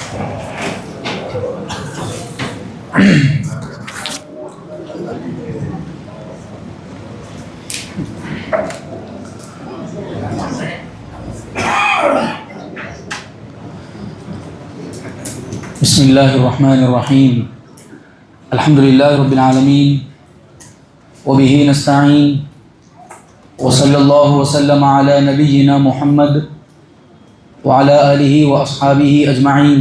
بسم اللہ الرحمن الرحیم الحمد للہ رب العالمین وبہ نستعین وصلی اللہ وسلم علی نبینا محمد وعلی آلہ واصحابہ اجمعین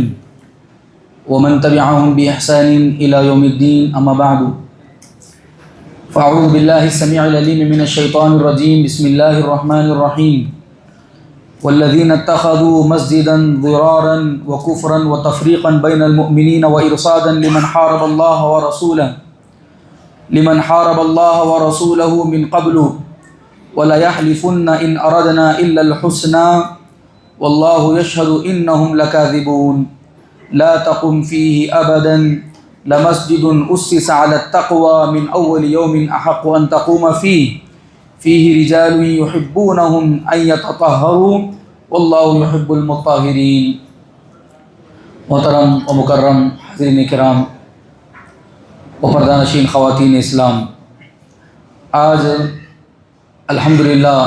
ومن تبعهم بإحسان إلى يوم الدین اما بعد فاعوذ باللہ السمیع العلیم من الشیطان الرجیم بسم اللہ الرحمن الرحیم والذین اتخذوا مسجدا ضرارا وكفرا وتفریقا بین المؤمنین وارصادا لمن حارب اللہ ورسولہ من قبل وليحلفن ان اردنا الا الحسنى واللہ یشہد انہم لکاذبون لا تقم فیہ ابدا لمسجد اسس علی التقوى من اول یوم احق ان تقوم فیہ رجال یحبونہم ان یتطہروا واللہ یحب المطہرین۔ محترم و مکرم حاضرین کرام و پردہ نشین خواتین اسلام، آج الحمدللہ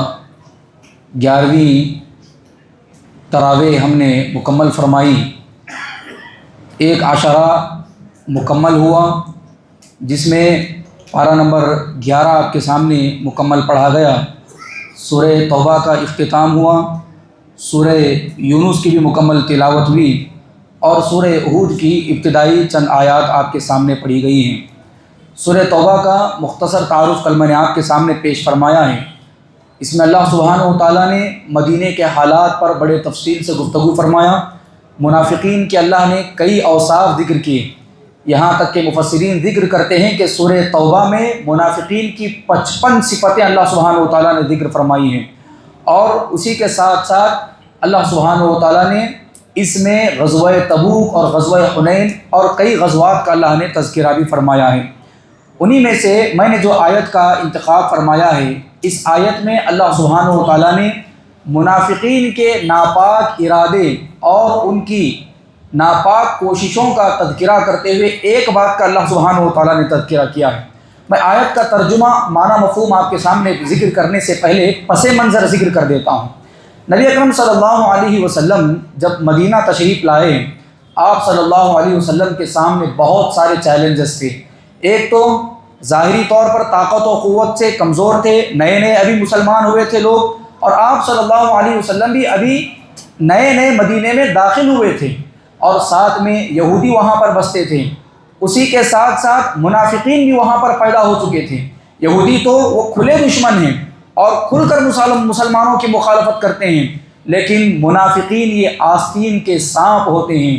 11ویں تراویح ہم نے مکمل فرمائی۔ ایک عشرہ مکمل ہوا جس میں پارہ نمبر 11 آپ کے سامنے مکمل پڑھا گیا۔ سورہ توبہ کا اختتام ہوا، سورہ یونس کی بھی مکمل تلاوت ہوئی اور سورہ احود کی ابتدائی چند آیات آپ کے سامنے پڑھی گئی ہیں۔ سورہ توبہ کا مختصر تعارف کل میں نے آپ کے سامنے پیش فرمایا ہے۔ اس میں اللہ سبحانہ و تعالیٰ نے مدینے کے حالات پر بڑے تفصیل سے گفتگو فرمایا۔ منافقین کے اللہ نے کئی اوصاف ذکر کیے، یہاں تک کہ مفسرین ذکر کرتے ہیں کہ سورہ توبہ میں منافقین کی 55 صفتیں اللہ سبحانہ و تعالیٰ نے ذکر فرمائی ہیں، اور اسی کے ساتھ ساتھ اللہ سبحانہ و تعالیٰ نے اس میں غزوہ تبوک اور غزوہ حنین اور کئی غزوات کا اللہ نے تذکرہ بھی فرمایا ہے۔ انہی میں سے میں نے جو آیت کا انتخاب فرمایا ہے، اس آیت میں اللہ سبحانہ و تعالیٰ نے منافقین کے ناپاک ارادے اور ان کی ناپاک کوششوں کا تذکرہ کرتے ہوئے ایک بات کا اللہ سبحانہ و تعالیٰ نے تذکرہ کیا ہے۔ میں آیت کا ترجمہ معنی مفہوم آپ کے سامنے ذکر کرنے سے پہلے پس منظر ذکر کر دیتا ہوں۔ نبی اکرم صلی اللہ علیہ وسلم جب مدینہ تشریف لائے، آپ صلی اللہ علیہ وسلم کے سامنے بہت سارے چیلنجز تھے۔ ایک تو ظاہری طور پر طاقت و قوت سے کمزور تھے، نئے ابھی مسلمان ہوئے تھے لوگ، اور آپ صلی اللہ علیہ وسلم بھی ابھی نئے مدینے میں داخل ہوئے تھے، اور ساتھ میں یہودی وہاں پر بستے تھے۔ اسی کے ساتھ ساتھ منافقین بھی وہاں پر پیدا ہو چکے تھے۔ یہودی تو وہ کھلے دشمن ہیں اور کھل کر مسلمانوں کی مخالفت کرتے ہیں، لیکن منافقین یہ آستین کے سانپ ہوتے ہیں،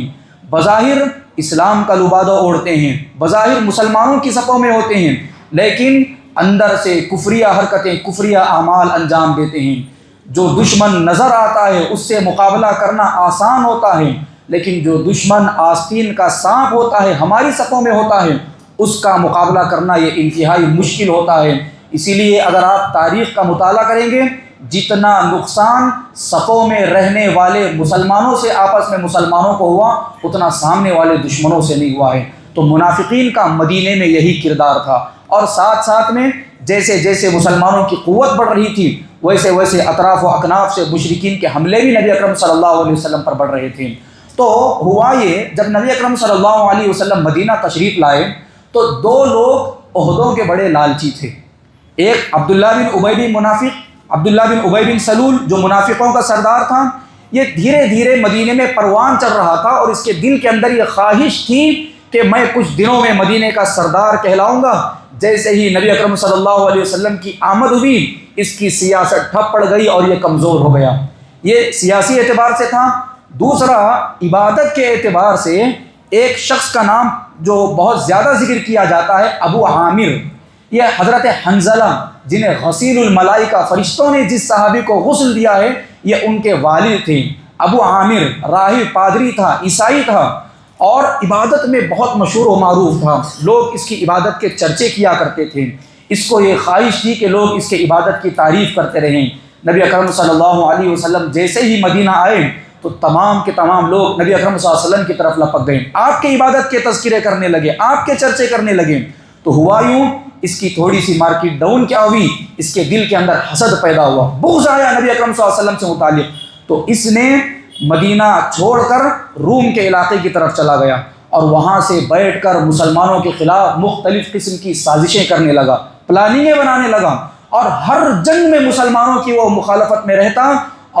بظاہر اسلام کا لبادہ اوڑھتے ہیں، بظاہر مسلمانوں کی صفوں میں ہوتے ہیں، لیکن اندر سے کفریہ حرکتیں، کفریہ اعمال انجام دیتے ہیں۔ جو دشمن نظر آتا ہے اس سے مقابلہ کرنا آسان ہوتا ہے، لیکن جو دشمن آستین کا سانپ ہوتا ہے، ہماری صفوں میں ہوتا ہے، اس کا مقابلہ کرنا یہ انتہائی مشکل ہوتا ہے۔ اسی لیے اگر آپ تاریخ کا مطالعہ کریں گے، جتنا نقصان صفوں میں رہنے والے مسلمانوں سے آپس میں مسلمانوں کو ہوا، اتنا سامنے والے دشمنوں سے نہیں ہوا ہے۔ تو منافقین کا مدینے میں یہی کردار تھا، اور ساتھ ساتھ میں جیسے جیسے مسلمانوں کی قوت بڑھ رہی تھی، ویسے ویسے اطراف و اکناف سے مشرکین کے حملے بھی نبی اکرم صلی اللہ علیہ وسلم پر بڑھ رہے تھے۔ تو ہوا یہ، جب نبی اکرم صلی اللہ علیہ وسلم مدینہ تشریف لائے تو دو لوگ عہدوں کے بڑے لالچی تھے۔ ایک عبداللہ بن ابی بن سلول جو منافقوں کا سردار تھا، یہ دھیرے دھیرے مدینے میں پروان چل رہا تھا، اور اس کے دل کے اندر یہ خواہش تھی کہ میں کچھ دنوں میں مدینے کا سردار کہلاؤں گا۔ جیسے ہی نبی اکرم صلی اللہ علیہ وسلم کی آمد ہوئی، اس کی سیاست ٹھپ پڑ گئی اور یہ کمزور ہو گیا۔ یہ سیاسی اعتبار سے تھا۔ دوسرا، عبادت کے اعتبار سے ایک شخص کا نام جو بہت زیادہ ذکر کیا جاتا ہے، ابو عامر، یہ حضرت حنظلہ جنہیں غسیل الملائکہ، فرشتوں نے جس صحابی کو غسل دیا ہے، یہ ان کے والد تھے۔ ابو عامر راہب پادری تھا، عیسائی تھا، اور عبادت میں بہت مشہور و معروف تھا۔ لوگ اس کی عبادت کے چرچے کیا کرتے تھے۔ اس کو یہ خواہش تھی کہ لوگ اس کے عبادت کی تعریف کرتے رہیں۔ نبی اکرم صلی اللہ علیہ وسلم جیسے ہی مدینہ آئے، تو تمام کے تمام لوگ نبی اکرم صلی اللہ علیہ وسلم کی طرف لپک گئے، آپ کی عبادت کے تذکرے کرنے لگے، آپ کے چرچے کرنے لگے۔ تو ہوا یوں، اس کی تھوڑی سی مارکیٹ ڈاؤن کیا ہوئی، اس کے دل کے اندر حسد پیدا ہوا، بغض آیا نبی اکرم صلی اللہ علیہ وسلم سے متعلق۔ تو اس نے مدینہ چھوڑ کر روم کے علاقے کی طرف چلا گیا اور وہاں سے بیٹھ کر مسلمانوں کے خلاف مختلف قسم کی سازشیں کرنے لگا، پلاننگیں بنانے لگا، اور ہر جنگ میں مسلمانوں کی وہ مخالفت میں رہتا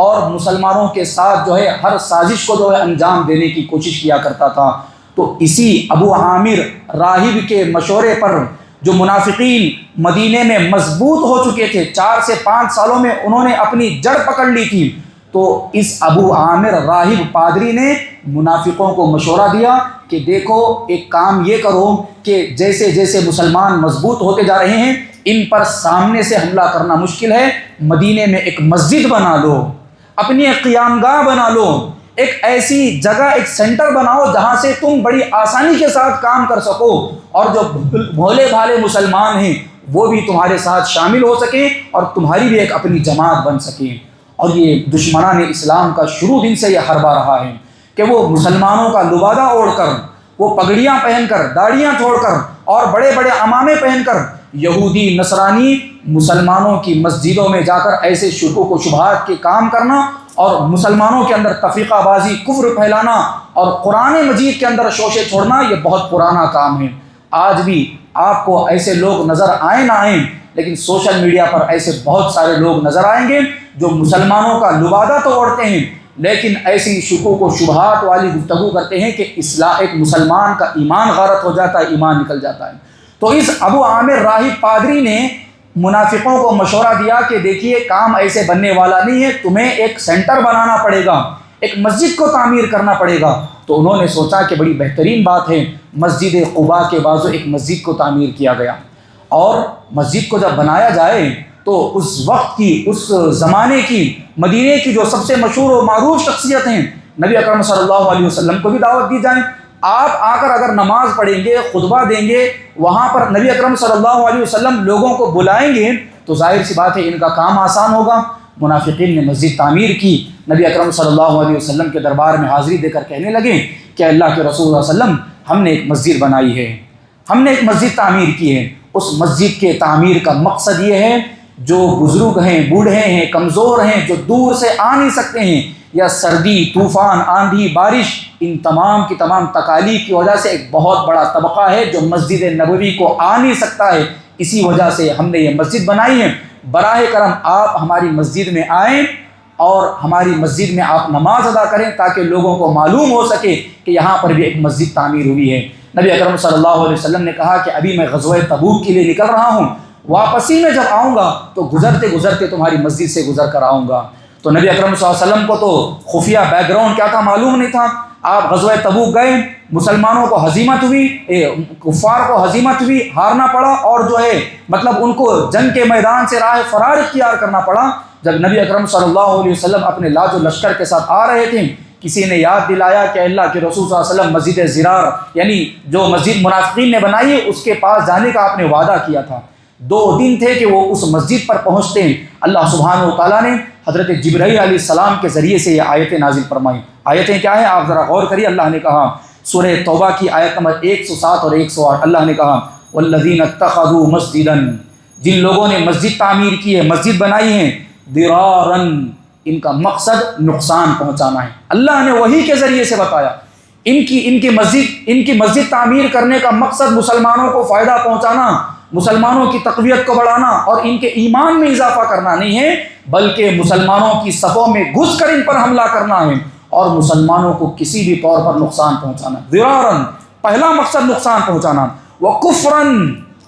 اور مسلمانوں کے ساتھ جو ہے ہر سازش کو جو ہے انجام دینے کی کوشش کیا کرتا تھا۔ تو اسی ابو عامر راہب کے مشورے پر جو منافقین مدینے میں مضبوط ہو چکے تھے، 4 سے 5 سالوں میں انہوں نے اپنی جڑ پکڑ لی تھی، تو اس ابو عامر راہب پادری نے منافقوں کو مشورہ دیا کہ دیکھو ایک کام یہ کرو کہ جیسے جیسے مسلمان مضبوط ہوتے جا رہے ہیں ان پر سامنے سے حملہ کرنا مشکل ہے، مدینے میں ایک مسجد بنا لو، اپنی ایک قیام گاہ بنا لو، ایک ایسی جگہ، ایک سینٹر بناؤ جہاں سے تم بڑی آسانی کے ساتھ کام کر سکو اور جو بھولے بھالے مسلمان ہیں وہ بھی تمہارے ساتھ شامل ہو سکیں اور تمہاری بھی ایک اپنی جماعت بن سکیں۔ اور یہ دشمنان اسلام کا شروع دن سے یہ حربہ رہا ہے کہ وہ مسلمانوں کا لبادہ اوڑھ کر، وہ پگڑیاں پہن کر، داڑیاں چھوڑ کر اور بڑے بڑے عمامے پہن کر یہودی نصرانی مسلمانوں کی مسجدوں میں جا کر ایسے شکوک و شبہات کے کام کرنا اور مسلمانوں کے اندر تفریقہ بازی، کفر پھیلانا اور قرآن مجید کے اندر شوشے چھوڑنا، یہ بہت پرانا کام ہے۔ آج بھی آپ کو ایسے لوگ نظر آئیں نہ آئیں، لیکن سوشل میڈیا پر ایسے بہت سارے لوگ نظر آئیں گے جو مسلمانوں کا لبادہ تو اوڑھتے ہیں لیکن ایسی شکوک و شبہات والی گفتگو کرتے ہیں کہ ایک مسلمان کا ایمان غارت ہو جاتا ہے، ایمان نکل جاتا ہے۔ تو اس ابو عامر راہب پادری نے منافقوں کو مشورہ دیا کہ دیکھیے کام ایسے بننے والا نہیں ہے، تمہیں ایک سینٹر بنانا پڑے گا، ایک مسجد کو تعمیر کرنا پڑے گا۔ تو انہوں نے سوچا کہ بڑی بہترین بات ہے، مسجد قباء کے بازو ایک مسجد کو تعمیر کیا گیا، اور مسجد کو جب بنایا جائے تو اس وقت کی، اس زمانے کی، مدینے کی جو سب سے مشہور و معروف شخصیت ہیں نبی اکرم صلی اللہ علیہ وسلم کو بھی دعوت دی جائے۔ آپ آ کر اگر نماز پڑھیں گے، خطبہ دیں گے، وہاں پر نبی اکرم صلی اللہ علیہ وسلم لوگوں کو بلائیں گے تو ظاہر سی بات ہے ان کا کام آسان ہوگا۔ منافقین نے مسجد تعمیر کی، نبی اکرم صلی اللہ علیہ وسلم کے دربار میں حاضری دے کر کہنے لگے کہ اللہ کے رسول صلی اللہ علیہ وسلم، ہم نے ایک مسجد بنائی ہے، ہم نے ایک مسجد تعمیر کی ہے۔ اس مسجد کے تعمیر کا مقصد یہ ہے جو بزرگ ہیں، بوڑھے ہیں، کمزور ہیں، جو دور سے آ نہیں سکتے ہیں، یا سردی، طوفان، آندھی، بارش، ان تمام کی تمام تکالیف کی وجہ سے ایک بہت بڑا طبقہ ہے جو مسجد نبوی کو آ نہیں سکتا ہے، اسی وجہ سے ہم نے یہ مسجد بنائی ہے۔ براہ کرم آپ ہماری مسجد میں آئیں اور ہماری مسجد میں آپ نماز ادا کریں تاکہ لوگوں کو معلوم ہو سکے کہ یہاں پر بھی ایک مسجد تعمیر ہوئی ہے۔ نبی اکرم صلی اللہ علیہ وسلم نے کہا کہ ابھی میں غزوہ تبوک کے لیے نکل رہا ہوں، واپسی میں جب آؤں گا تو گزرتے گزرتے تمہاری مسجد سے گزر کر آؤں گا۔ تو نبی اکرم صلی اللہ علیہ وسلم کو تو خفیہ بیک گراؤنڈ کیا تھا معلوم نہیں تھا۔ آپ غزوہ تبوک گئے، مسلمانوں کو ہزیمت ہوئی، کفار کو ہزیمت ہوئی، ہارنا پڑا، اور جو ہے مطلب ان کو جنگ کے میدان سے راہ فرار اختیار کرنا پڑا۔ جب نبی اکرم صلی اللہ علیہ وسلم اپنے لاج و لشکر کے ساتھ آ رہے تھے، کسی نے یاد دلایا کہ اللہ کے رسول صلی اللہ علیہ وسلم مسجد زرار، یعنی جو مسجد منافقین نے بنائی ہے، اس کے پاس جانے کا آپ نے وعدہ کیا تھا۔ 2 دن تھے کہ وہ اس مسجد پر پہنچتے ہیں۔ اللہ سبحانہ و تعالیٰ نے حضرت جبرائیل علیہ السلام کے ذریعے سے یہ آیتیں نازل فرمائی۔ آیتیں کیا ہیں آپ ذرا غور کریے۔ اللہ نے کہا سورہ توبہ کی آیت نمبر 107 اور 108، اللہ نے کہا والذین اتخذوا مسجدا، جن لوگوں نے مسجد تعمیر کی ہے، مسجد بنائی ہے، ضرارا، ان کا مقصد نقصان پہنچانا ہے۔ اللہ نے وحی کے ذریعے سے بتایا ان کی مسجد تعمیر کرنے کا مقصد مسلمانوں کو فائدہ پہنچانا، مسلمانوں کی تقویت کو بڑھانا اور ان کے ایمان میں اضافہ کرنا نہیں ہے، بلکہ مسلمانوں کی صفوں میں گھس کر ان پر حملہ کرنا ہے اور مسلمانوں کو کسی بھی طور پر نقصان پہنچانا۔ ضرارا، پہلا مقصد نقصان پہنچانا، وکفرا،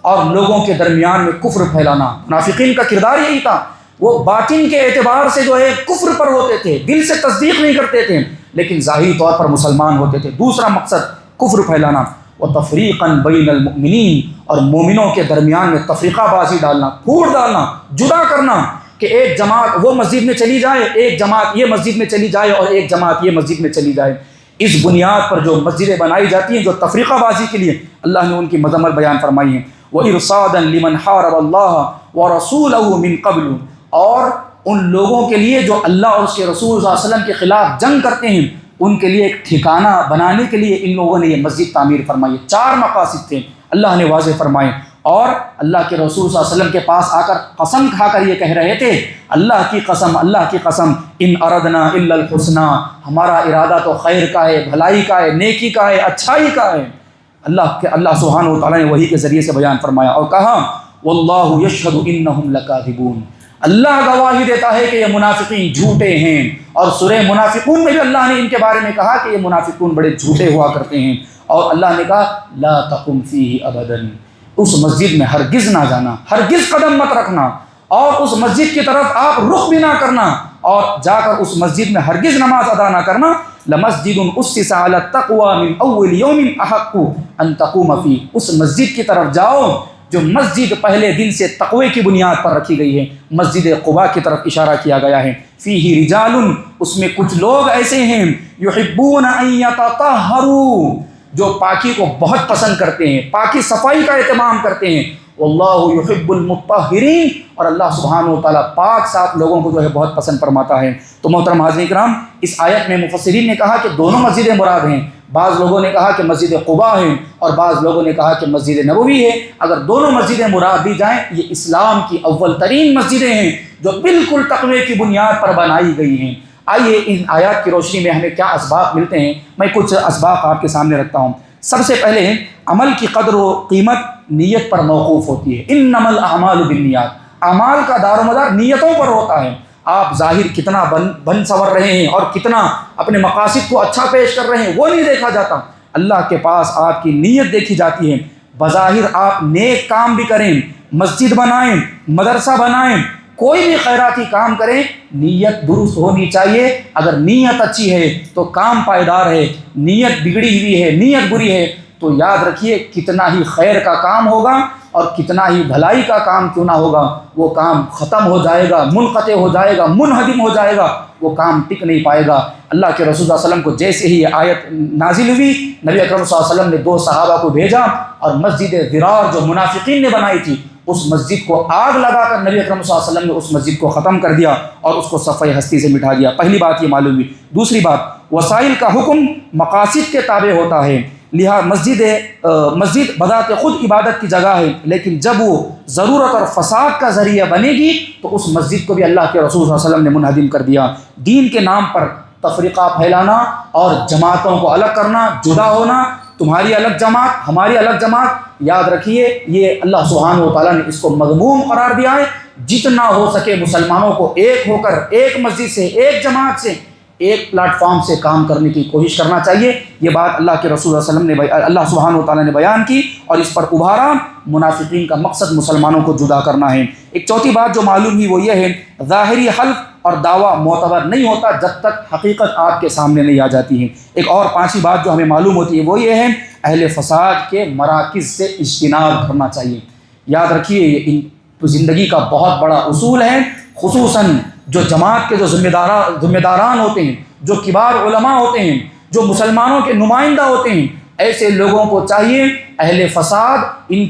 اور لوگوں کے درمیان میں کفر پھیلانا۔ منافقین کا کردار یہی تھا، وہ باطن کے اعتبار سے جو ہے کفر پر ہوتے تھے، دل سے تصدیق نہیں کرتے تھے لیکن ظاہری طور پر مسلمان ہوتے تھے۔ دوسرا مقصد کفر پھیلانا، وتفریقا بین المؤمنین، اور مومنوں کے درمیان میں تفریقہ بازی ڈالنا، پھوٹ ڈالنا، جدا کرنا، کہ ایک جماعت وہ مسجد میں چلی جائے، ایک جماعت یہ مسجد میں چلی جائے اور ایک جماعت یہ مسجد میں چلی جائے۔ اس بنیاد پر جو مسجدیں بنائی جاتی ہیں جو تفریقہ بازی کے لیے، اللہ نے ان کی مذمت بیان فرمائی ہے۔ وَإِرْصَادًا لِمَنْ حَارَبَ اللَّهَ وَرَسُولَهُ مِنْ قَبْلُ، اور ان لوگوں کے لیے جو اللہ اور اس کے رسول صلی اللہ علیہ وسلم کے خلاف جنگ کرتے ہیں، ان کے لیے ایک ٹھکانہ بنانے کے لیے ان لوگوں نے یہ مسجد تعمیر فرمائی۔ 4 مقاصد تھے اللہ نے واضح فرمائے، اور اللہ کے رسول صلی اللہ علیہ وسلم کے پاس آ کر قسم کھا کر یہ کہہ رہے تھے، اللہ کی قسم ان اردنا الا الحسنى، ہمارا ارادہ تو خیر کا ہے، بھلائی کا ہے، نیکی کا ہے، اچھائی کا ہے۔ اللہ سبحانہ و تعالیٰ نے وحی کے ذریعے سے بیان فرمایا اور کہا واللہ یشہد انہم لکاذبون، اللہ گواہی دیتا ہے کہ یہ منافقین جھوٹے ہیں۔ اور سورہ منافقون میں بھی اللہ نے ان کے بارے میں کہا کہ یہ منافقون بڑے جھوٹے ہوا کرتے ہیں، اور اللہ نے کہا لا تقم فیہ ابدا، اس مسجد میں ہرگز نہ جانا، ہرگز قدم مت رکھنا، اور اس مسجد کی طرف آپ رخ بھی نہ کرنا، اور جا کر اس مسجد میں ہرگز نماز ادا نہ کرنا۔ لمسجد اسس علی التقوی من اول یوم احق ان تقوم فیہ، اس مسجد کی طرف جاؤ جو مسجد پہلے دن سے تقوی کی بنیاد پر رکھی گئی ہے۔ مسجد قباء کی طرف اشارہ کیا گیا ہے۔ فیہ رجال، اس میں کچھ لوگ ایسے ہیں یحبون ان یتطہروا، جو پاکی کو بہت پسند کرتے ہیں، پاکی صفائی کا اہتمام کرتے ہیں۔ واللہ یحب المطہرین، اور اللہ سبحانہ و تعالیٰ پاک صاف لوگوں کو جو ہے بہت پسند فرماتا ہے۔ تو محترم حاضرین کرام، اس آیت میں مفسرین نے کہا کہ دونوں مسجدیں مراد ہیں۔ بعض لوگوں نے کہا کہ مسجد قباء ہے، اور بعض لوگوں نے کہا کہ مسجد نبوی ہے۔ اگر دونوں مسجدیں مراد دی جائیں، یہ اسلام کی اول ترین مسجدیں ہیں جو بالکل تقوی کی بنیاد پر بنائی گئی ہیں۔ آئیے ان آیات کی روشنی میں ہمیں کیا اسباق ملتے ہیں، میں کچھ اسباق آپ کے سامنے رکھتا ہوں۔ سب سے پہلے عمل کی قدر و قیمت نیت پر موقوف ہوتی ہے۔ انما الاعمال بالنیات، اعمال کا دار و مدار نیتوں پر ہوتا ہے۔ آپ ظاہر کتنا بن سنور رہے ہیں اور کتنا اپنے مقاصد کو اچھا پیش کر رہے ہیں وہ نہیں دیکھا جاتا، اللہ کے پاس آپ کی نیت دیکھی جاتی ہے۔ بظاہر آپ نیک کام بھی کریں، مسجد بنائیں، مدرسہ بنائیں، کوئی بھی خیراتی کام کریں، نیت درست ہونی چاہیے۔ اگر نیت اچھی ہے تو کام پائیدار ہے، نیت بگڑی ہوئی ہے، نیت بری ہے تو یاد رکھیے کتنا ہی خیر کا کام ہوگا اور کتنا ہی بھلائی کا کام کیوں نہ ہوگا، وہ کام ختم ہو جائے گا، منقطع ہو جائے گا، منہدم ہو جائے گا، وہ کام ٹک نہیں پائے گا۔ اللہ کے رسول صلی اللہ علیہ وسلم کو جیسے ہی یہ آیت نازل ہوئی، نبی اکرم صلی اللہ علیہ وسلم نے 2 صحابہ کو بھیجا، اور مسجد ضرار جو منافقین نے بنائی تھی اس مسجد کو آگ لگا کر نبی اکرم صلی اللہ علیہ وسلم نے اس مسجد کو ختم کر دیا اور اس کو صفحہ ہستی سے مٹا دیا۔ پہلی بات یہ معلوم ہوئی۔ دوسری بات، وسائل کا حکم مقاصد کے تابع ہوتا ہے، لہٰذا مسجد بذات خود عبادت کی جگہ ہے، لیکن جب وہ ضرورت اور فساد کا ذریعہ بنے گی تو اس مسجد کو بھی اللہ کے رسول صلی اللہ علیہ وسلم نے منہدم کر دیا۔ دین کے نام پر تفریقہ پھیلانا اور جماعتوں کو الگ کرنا، جدا ہونا، تمہاری الگ جماعت ہماری الگ جماعت، یاد رکھیے یہ اللہ سبحانہ و تعالیٰ نے اس کو مذموم قرار دیا ہے۔ جتنا ہو سکے مسلمانوں کو ایک ہو کر ایک مسجد سے، ایک جماعت سے، ایک پلیٹ فارم سے کام کرنے کی کوشش کرنا چاہیے۔ یہ بات اللہ کے رسول صلی اللہ علیہ وسلم نے، اللہ سبحانہ و تعالیٰ نے بیان کی اور اس پر ابھارا۔ منافقین کا مقصد مسلمانوں کو جدا کرنا ہے۔ ایک چوتھی بات جو معلوم ہوئی وہ یہ ہے، ظاہری حلف اور دعویٰ معتبر نہیں ہوتا جب تک حقیقت آپ کے سامنے نہیں آ جاتی ہے۔ ایک اور پانچویں بات جو ہمیں معلوم ہوتی ہے وہ یہ ہے، اہل فساد کے مراکز سے اجتناب کرنا چاہیے۔ یاد رکھیے یہ زندگی کا بہت بڑا اصول ہے، خصوصاً جو جماعت کے جو ذمہ داران ہوتے ہیں، جو کبار علماء ہوتے ہیں، جو مسلمانوں کے نمائندہ ہوتے ہیں، ایسے لوگوں کو چاہیے اہل فساد ان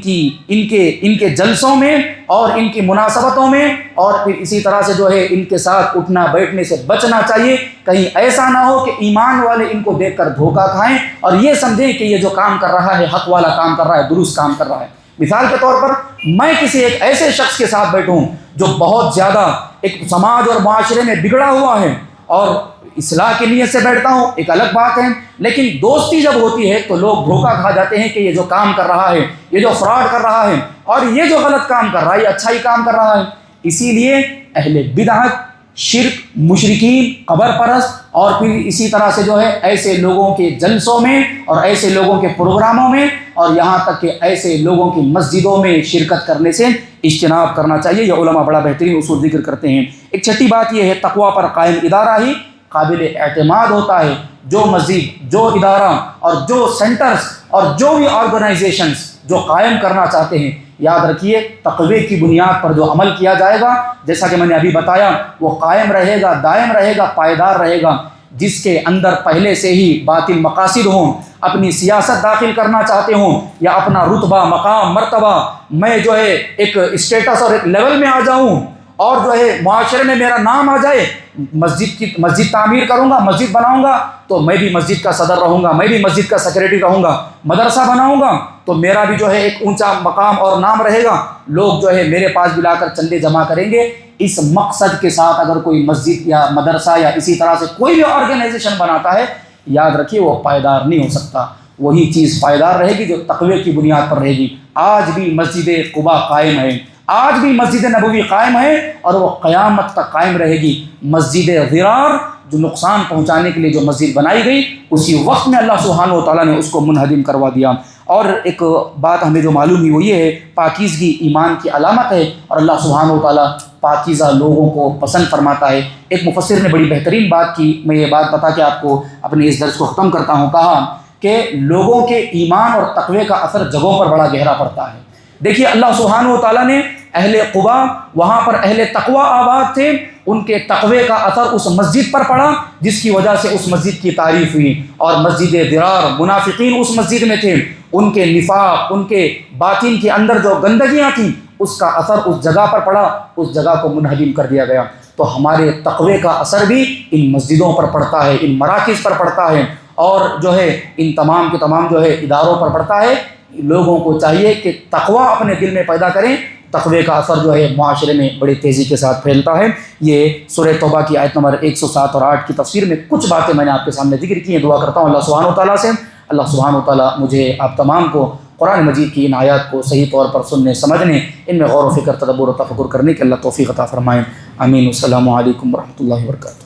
کے جلسوں میں اور ان کی مناسبتوں میں اور پھر اسی طرح سے جو ہے ان کے ساتھ اٹھنا بیٹھنے سے بچنا چاہیے۔ کہیں ایسا نہ ہو کہ ایمان والے ان کو دیکھ کر دھوکہ کھائیں اور یہ سمجھیں کہ یہ جو کام کر رہا ہے حق والا کام کر رہا ہے، درست کام کر رہا ہے۔ مثال کے طور پر میں کسی ایک ایسے شخص کے ساتھ بیٹھوں جو بہت زیادہ ایک سماج اور معاشرے میں بگڑا ہوا ہے اور اصلاح کی نیت سے بیٹھتا ہوں، ایک الگ بات ہے، لیکن دوستی جب ہوتی ہے تو لوگ دھوکہ کھا جاتے ہیں کہ یہ جو کام کر رہا ہے، یہ جو فراڈ کر رہا ہے اور یہ جو غلط کام کر رہا ہے یہ اچھا ہی کام کر رہا ہے۔ اسی لیے اہل بدعت، شرک، مشرکین، قبر پرست اور پھر اسی طرح سے جو ہے ایسے لوگوں کے جلسوں میں اور ایسے لوگوں کے پروگراموں میں اور یہاں تک کہ ایسے لوگوں کی مسجدوں میں شرکت کرنے سے اجتناب کرنا چاہیے۔ یہ علماء بڑا بہترین اصول ذکر کرتے ہیں۔ ایک چھٹی بات یہ ہے، تقویٰ پر قائم ادارہ ہی قابل اعتماد ہوتا ہے۔ جو مسجد، جو ادارہ اور جو سینٹرز اور جو بھی آرگنائزیشنز جو قائم کرنا چاہتے ہیں، یاد رکھیے تقوی کی بنیاد پر جو عمل کیا جائے گا، جیسا کہ میں نے ابھی بتایا، وہ قائم رہے گا، دائم رہے گا، پائیدار رہے گا۔ جس کے اندر پہلے سے ہی باطل مقاصد ہوں، اپنی سیاست داخل کرنا چاہتے ہوں یا اپنا رتبہ، مقام، مرتبہ، میں جو ہے ایک اسٹیٹس اور ایک لیول میں آ جاؤں اور جو ہے معاشرے میں میرا نام آ جائے، مسجد تعمیر کروں گا، مسجد بناؤں گا تو میں بھی مسجد کا صدر رہوں گا، میں بھی مسجد کا سیکریٹری رہوں گا، مدرسہ بناؤں گا تو میرا بھی جو ہے ایک اونچا مقام اور نام رہے گا، لوگ جو ہے میرے پاس بھی لا کر چندے جمع کریں گے۔ اس مقصد کے ساتھ اگر کوئی مسجد یا مدرسہ یا اسی طرح سے کوئی بھی آرگنائزیشن بناتا ہے، یاد رکھیے وہ پائیدار نہیں ہو سکتا۔ وہی چیز پائیدار رہے گی جو تقوی کی بنیاد پر رہے گی۔ آج بھی مسجد قباء قائم ہے، آج بھی مسجد نبوی قائم ہے اور وہ قیامت تک قائم رہے گی۔ مسجد ضرار جو نقصان پہنچانے کے لیے جو مسجد بنائی گئی، اسی وقت میں اللہ سبحانہ و تعالیٰ نے اس کو منہدم کروا دیا۔ اور ایک بات ہمیں جو معلوم ہوئی وہ یہ ہے، پاکیزگی ایمان کی علامت ہے اور اللہ سبحانہ و تعالیٰ پاکیزہ لوگوں کو پسند فرماتا ہے۔ ایک مفسر نے بڑی بہترین بات کی، میں یہ بات بتا کے آپ کو اپنے اس درس کو ختم کرتا ہوں۔ کہا کہ لوگوں کے ایمان اور تقوی کا اثر جگہوں پر بڑا گہرا پڑتا ہے۔ دیکھیے اللہ سبحانہ و تعالیٰ نے اہل قباء، وہاں پر اہل تقوی آباد تھے، ان کے تقوی کا اثر اس مسجد پر پڑا جس کی وجہ سے اس مسجد کی تعریف ہوئی۔ اور مسجد ضرار منافقین اس مسجد میں تھے، ان کے نفاق، ان کے باطن کے اندر جو گندگیاں تھیں، اس کا اثر اس جگہ پر پڑا، اس جگہ کو منہدم کر دیا گیا۔ تو ہمارے تقوی کا اثر بھی ان مسجدوں پر پڑتا ہے، ان مراکز پر پڑتا ہے، اور جو ہے ان تمام کے تمام جو ہے اداروں پر پڑتا ہے۔ لوگوں کو چاہیے کہ تقوی اپنے دل میں پیدا کریں، تقوی کا اثر جو ہے معاشرے میں بڑی تیزی کے ساتھ پھیلتا ہے۔ یہ سورہ توبہ کی آیت نمبر 107 اور 8 کی تفسیر میں کچھ باتیں میں نے آپ کے سامنے ذکر کی ہیں۔ دعا کرتا ہوں اللہ سبحانہ و تعالیٰ سے، اللہ سبحانہ و تعالیٰ مجھے آپ تمام کو قرآن مجید کی ان آیات کو صحیح طور پر سننے، سمجھنے، ان میں غور و فکر، تدبر و تفکر کرنے کے اللہ توفیق عطا فرمائیں۔ آمین۔ السلام علیکم ورحمۃ اللہ وبرکاتہ۔